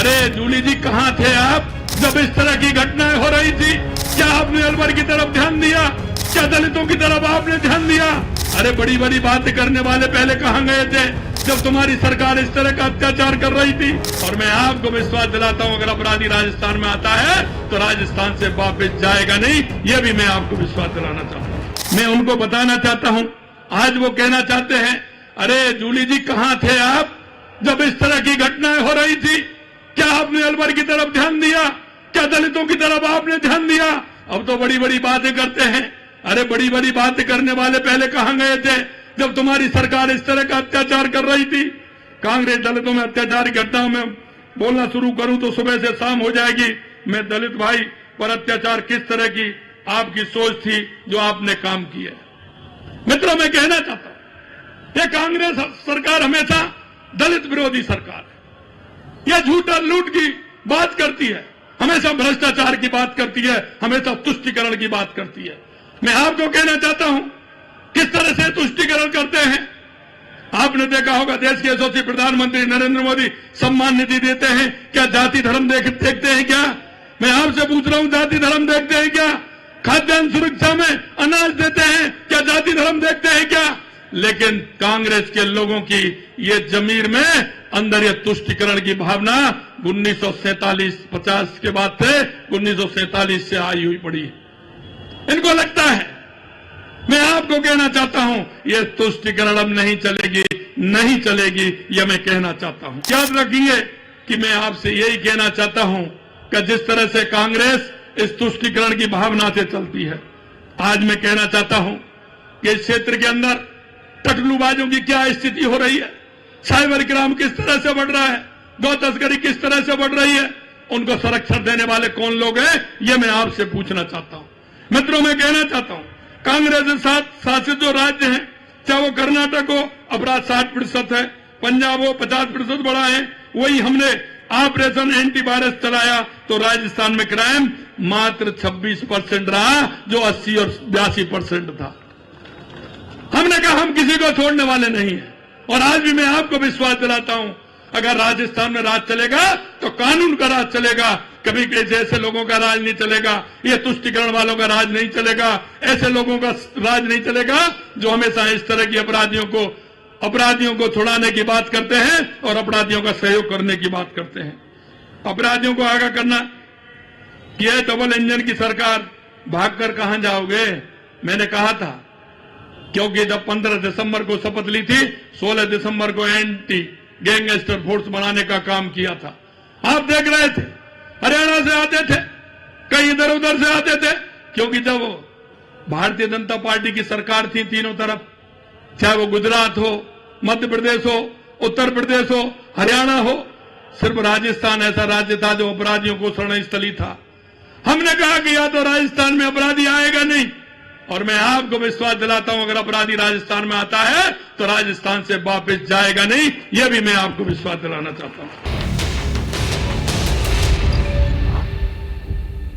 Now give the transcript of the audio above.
अरे जूली जी कहाँ थे आप जब इस तरह की घटनाएं हो रही थी? क्या आपने अलवर की तरफ ध्यान दिया? क्या दलितों की तरफ आपने ध्यान दिया? अरे बड़ी बड़ी बातें करने वाले पहले कहाँ गए थे जब तुम्हारी सरकार इस तरह का अत्याचार कर रही थी? और मैं आपको विश्वास दिलाता हूँ, अगर अपराधी राजस्थान में आता है तो राजस्थान से वापस जाएगा नहीं। ये भी मैं आपको विश्वास दिलाना चाहता हूँ। मैं उनको बताना चाहता हूँ, आज वो कहना चाहते हैं, अरे जूली जी कहाँ थे आप जब इस तरह की घटनाएं हो रही थी? क्या आपने अलवर की तरफ ध्यान दिया? क्या दलितों की तरफ आपने ध्यान दिया? अब तो बड़ी बड़ी बातें करते हैं। अरे बड़ी बड़ी बातें करने वाले पहले कहाँ गए थे जब तुम्हारी सरकार इस तरह का अत्याचार कर रही थी? कांग्रेस दलितों में अत्याचार की घटनाओं में बोलना शुरू करूं तो सुबह से शाम हो जाएगी। मैं दलित भाई पर अत्याचार किस तरह की आपकी सोच थी जो आपने काम किया? मित्रों, मैं कहना चाहता हूं, यह कांग्रेस सरकार हमेशा दलित विरोधी सरकार है। यह झूठा लूट की बात करती है, हमेशा भ्रष्टाचार की बात करती है, हमेशा तुष्टीकरण की बात करती है। मैं आपको कहना चाहता हूं किस तरह से तुष्टीकरण करते हैं। आपने देखा होगा देश के यशस्वी प्रधानमंत्री नरेंद्र मोदी सम्मान निधि देते हैं। क्या जाति धर्म देखते हैं क्या? मैं आपसे पूछ रहा हूं, जाति धर्म देखते हैं क्या? खाद्यान्न सुरक्षा में अनाज देते हैं, क्या जाति धर्म देखते हैं क्या? लेकिन कांग्रेस के लोगों की ये जमीर में अंदर ये तुष्टीकरण की भावना 1947-50 के बाद से 1947 से आई हुई पड़ी है। इनको लगता है, मैं आपको कहना चाहता हूं, ये तुष्टीकरण अब नहीं चलेगी, नहीं चलेगी, यह मैं कहना चाहता हूं। याद रखिए कि मैं आपसे यही कहना चाहता हूं कि जिस तरह से कांग्रेस इस तुष्टीकरण की भावना से चलती है, आज मैं कहना चाहता हूं कि इस क्षेत्र के अंदर टकलूबाजों की क्या स्थिति हो रही है, साइबर क्राइम किस तरह से बढ़ रहा है, गौ तस्करी किस तरह से बढ़ रही है, उनको संरक्षण देने वाले कौन लोग हैं, यह मैं आपसे पूछना चाहता हूं। मित्रों, मैं कहना चाहता हूं, कांग्रेस शासित जो राज्य हैं, चाहे वो कर्नाटक हो, अपराध 60% है, पंजाब हो 50% बढ़ा है। वही हमने ऑपरेशन एंटीवायरस चलाया तो राजस्थान में क्राइम मात्र 26% रहा, जो 80 और 82% था। हमने कहा हम किसी को छोड़ने वाले नहीं हैं, और आज भी मैं आपको विश्वास दिलाता हूं, अगर राजस्थान में राज चलेगा तो कानून का राज चलेगा, कभी किसी ऐसे लोगों का राज नहीं चलेगा, ये तुष्टीकरण वालों का राज नहीं चलेगा, ऐसे लोगों का राज नहीं चलेगा जो हमेशा इस तरह की अपराधियों को छुड़ाने की बात करते हैं और अपराधियों का सहयोग करने की बात करते हैं। अपराधियों को आगाह करना कि यह डबल इंजन की सरकार, भागकर कहां जाओगे? मैंने कहा था, क्योंकि जब 15 दिसंबर को शपथ ली थी, 16 दिसंबर को एंटी गैंगस्टर फोर्स बनाने का काम किया था। आप देख रहे थे, हरियाणा से आते थे, कई इधर उधर से आते थे, क्योंकि जब भारतीय जनता पार्टी की सरकार थी तीनों तरफ, चाहे वो गुजरात हो, मध्य प्रदेश हो, उत्तर प्रदेश हो, हरियाणा हो, सिर्फ राजस्थान ऐसा राज्य था जो अपराधियों को शरण स्थली था। हमने कहा कि या तो राजस्थान में अपराधी आएगा नहीं, और मैं आपको विश्वास दिलाता हूं, अगर अपराधी राजस्थान में आता है तो राजस्थान से वापस जाएगा नहीं। यह भी मैं आपको विश्वास दिलाना चाहता हूं।